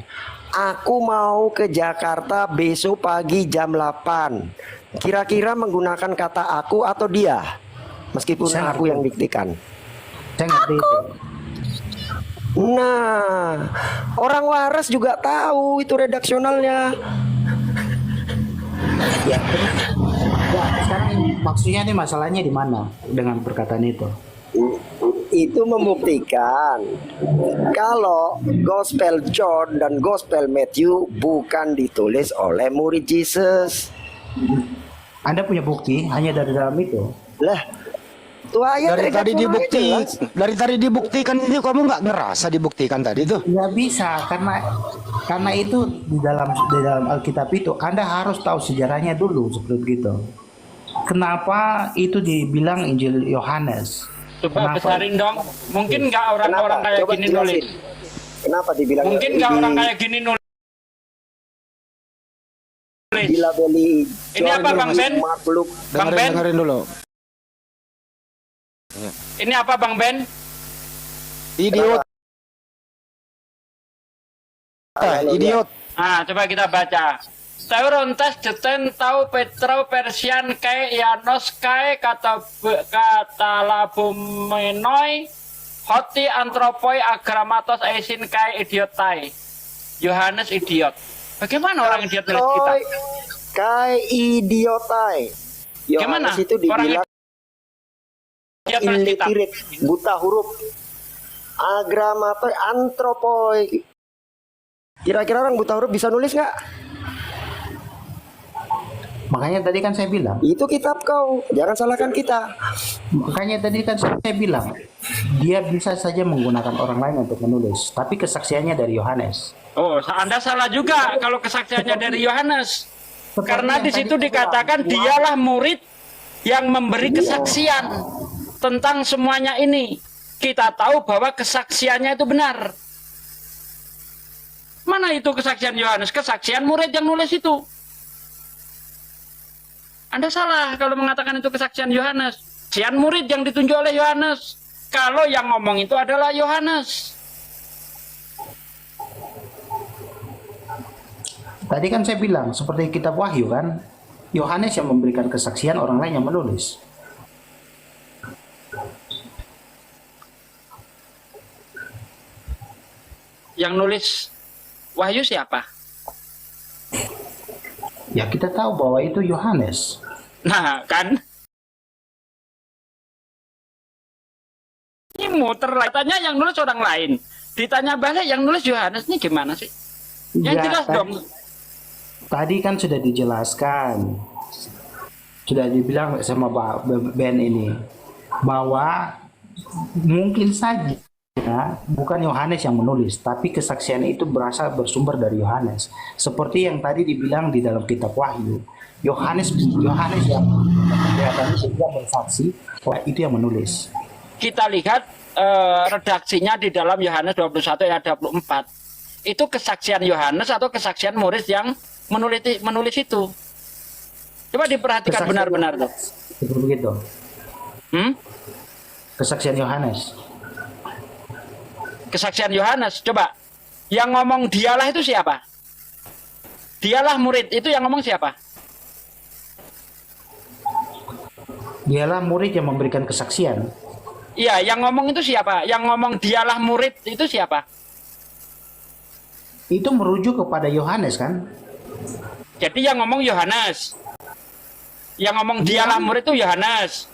aku mau ke Jakarta besok pagi jam 8. Kira-kira menggunakan kata aku atau dia? Meskipun Saya aku ngerti. yang diktikan. Saya ngerti itu. Nah, orang waras juga tahu itu redaksionalnya. Ya, terus sekarang maksudnya nih masalahnya di mana dengan perkataan itu? Itu membuktikan kalau Gospel John dan Gospel Matthew bukan ditulis oleh murid Yesus. Anda punya bukti hanya dari dalam itu? Lah, itu ayat Dari tadi redaksionalnya dibukti, jelas. dari tadi dibuktikan itu kamu nggak ngerasa dibuktikan tadi tuh? Nggak bisa karena itu di dalam Alkitab itu Anda harus tahu sejarahnya dulu seperti itu. Kenapa itu dibilang Injil Yohanes? Coba Kenapa? besarin dong. Mungkin nggak orang-orang Kenapa? kayak Coba gini jelasin. nulis. Kenapa dibilang Mungkin nggak orang kayak gini nulis. dilabeli Ini apa, Bang Ben? makhluk? Bang Ben, Dengerin dulu. ini apa Bang Ben? Idiot. Idiot. Ah, coba kita baca. Taurontas jeten tau Petro Persian kai Ianos kai kata labumenoi hoti antropoi agramatos aisin kai idiotai. Yohanes idiot. Bagaimana orang idiot nulis kita? Kai idiotai. Gimana? Yohanes itu dibilang Idiot nulis kita. illiterate, buta huruf. Agramatoi, antropoi. Kira-kira orang buta huruf bisa nulis nggak? Makanya tadi kan saya bilang, Itu kitab kau, jangan salahkan kita. makanya tadi kan saya bilang, dia bisa saja menggunakan orang lain untuk menulis, tapi kesaksiannya dari Yohanes. Oh, Anda salah juga kalau kesaksiannya dari Yohanes. Seperti Karena yang di tadi situ saya dikatakan bilang, dialah murid yang memberi kesaksian tentang semuanya ini. Kita tahu bahwa kesaksiannya itu benar. Mana itu kesaksian Yohanes? Kesaksian murid yang nulis itu. Anda salah kalau mengatakan itu kesaksian Yohanes. Kesaksian murid yang ditunjuk oleh Yohanes. Kalau yang ngomong itu adalah Yohanes. Tadi kan saya bilang, seperti kitab Wahyu kan, Yohanes yang memberikan kesaksian, orang lain yang menulis. Yang nulis Wahyu siapa? Ya kita tahu bahwa itu Yohanes. Nah, kan? Ini muter lah. Tanya yang nulis orang lain. Ditanya balik yang nulis Yohanes. Ini gimana sih? Yang Ya, jelas dong. Tadi kan sudah dijelaskan, sudah dibilang sama Ben ini, bahwa mungkin saja bukan Yohanes yang menulis, tapi kesaksian itu bersumber dari Yohanes. Seperti yang tadi dibilang di dalam kitab Wahyu, Yohanes yang kelihatannya juga bersaksi bahwa itu yang menulis. Kita lihat redaksinya di dalam Yohanes 21 ayat 24. Itu kesaksian Yohanes atau kesaksian murid yang menulis itu. Coba diperhatikan benar-benar tuh. Seperti begitu. Kesaksian Yohanes. Kesaksian Yohanes, coba. Yang ngomong dialah itu siapa? Dialah murid, itu yang ngomong siapa? Dialah murid yang memberikan kesaksian. Iya, yang ngomong itu siapa? Yang ngomong dialah murid itu siapa? Itu merujuk kepada Yohanes kan? Jadi yang ngomong Yohanes. Yang ngomong dialah murid itu Yohanes.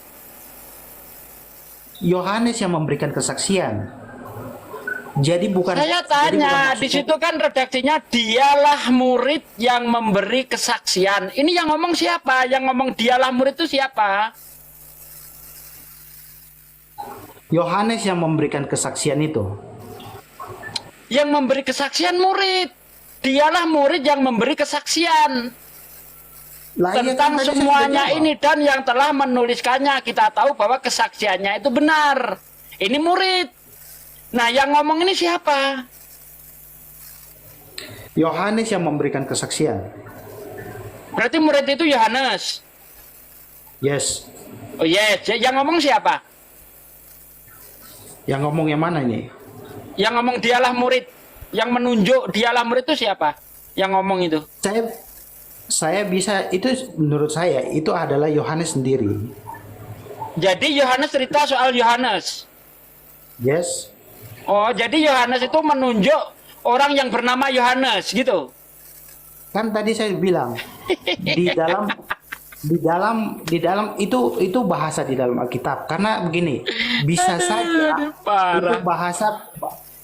Yohanes yang memberikan kesaksian. Jadi bukan. Saya tanya, di situ kan redaksinya dialah murid yang memberi kesaksian. Ini yang ngomong siapa? Yang ngomong dialah murid itu siapa? Yohanes yang memberikan kesaksian itu. Yang memberi kesaksian murid. Dialah murid yang memberi kesaksian tentang semuanya ini, dan yang telah menuliskannya. Kita tahu bahwa kesaksiannya itu benar. Ini murid. Nah, yang ngomong ini siapa? Yohanes yang memberikan kesaksian. Berarti murid itu Yohanes. Yes. Oh yes, yang ngomong siapa? Yang ngomong yang mana ini? Yang ngomong dialah murid. Yang menunjuk dialah murid itu siapa? Yang ngomong itu. Saya bisa, itu menurut saya itu adalah Yohanes sendiri. Jadi Yohanes cerita soal Yohanes. Yes. Oh, jadi Yohanes itu menunjuk orang yang bernama Yohanes gitu. Kan tadi saya bilang di dalam itu bahasa di dalam Alkitab. Karena begini, bisa saja itu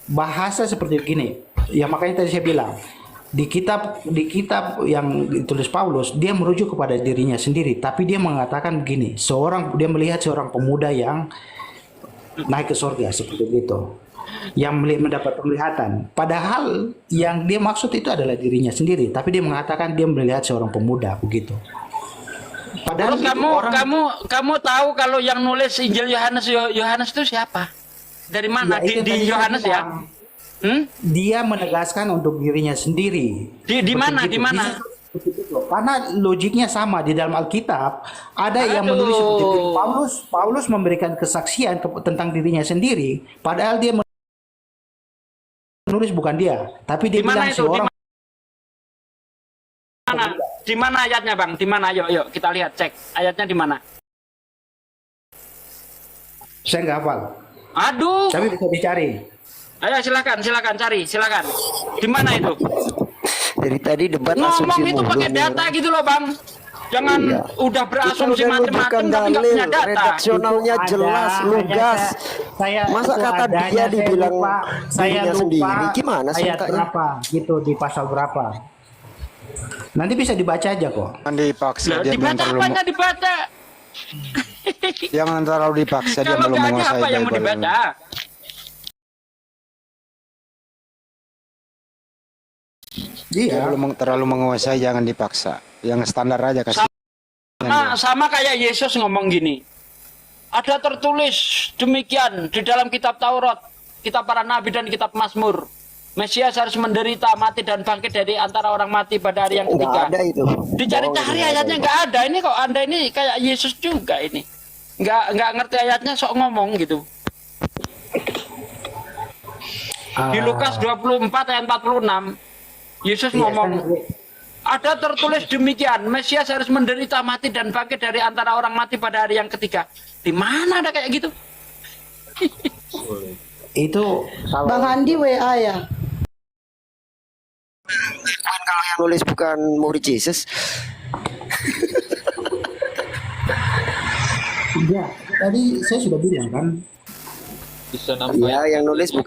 bahasa seperti begini. Ya makanya tadi saya bilang di kitab yang ditulis Paulus, dia merujuk kepada dirinya sendiri, tapi dia mengatakan begini, dia melihat seorang pemuda yang naik ke surga seperti itu, yang mendapat penglihatan. Padahal yang dia maksud itu adalah dirinya sendiri, tapi dia mengatakan dia melihat seorang pemuda begitu. Padahal terus kamu tahu kalau yang nulis Injil Yohanes itu siapa? Dari mana? Ya, di Yohanes ya? Dia menegaskan untuk dirinya sendiri. Di mana? Di mana? Karena logiknya sama di dalam Alkitab. Ada yang menulis seperti itu. Paulus memberikan kesaksian tentang dirinya sendiri. Padahal dia menulis bukan dia, tapi dia bilang seorang. Di mana ayatnya, Bang? Di mana? Yuk kita lihat, cek ayatnya di mana. Saya nggak hafal. Aduh. Tapi bisa dicari. Ayo silakan cari, silakan. Di mana itu? Dari tadi debat asumsi Ngomong itu pakai mulu, data gitu loh, Bang. Jangan udah berasumsi Kita udah macam-macam menunjukkan tapi nggak dalil, punya data. redaksionalnya jelas, lugas. Masa kata dia dibilang saya dirinya lupa sendiri, gimana sih ayat katanya? berapa gitu, di pasal berapa. Nanti bisa dibaca aja kok. Jangan dipaksa, Loh, dia belum dibaca terlalu apanya dibaca? jangan terlalu dipaksa, dia Kalau belum nggak ada menguasai apa yang mau Bible. dibaca? Dia Iya. belum terlalu menguasai, jangan dipaksa. Yang standar aja kasih. Sama kayak Yesus ngomong gini. Ada tertulis demikian di dalam kitab Taurat, kitab para nabi dan kitab Mazmur. Mesias harus menderita, mati dan bangkit dari antara orang mati pada hari yang Nggak ketiga. ada itu. Dicari-cari ayatnya nggak ada. Ini kok Anda ini kayak Yesus juga ini. Nggak ngerti ayatnya, sok ngomong gitu. Di Lukas 24 ayat 46, Yesus ngomong, ada tertulis demikian, Mesias harus menderita, mati dan bangkit dari antara orang mati pada hari yang ketiga. Di mana ada kayak gitu? Itu Bang Andi WA ya. Kalau yang nulis bukan murid Yesus. ya, tadi saya sudah bilang kan. Ya, yang nulis bukan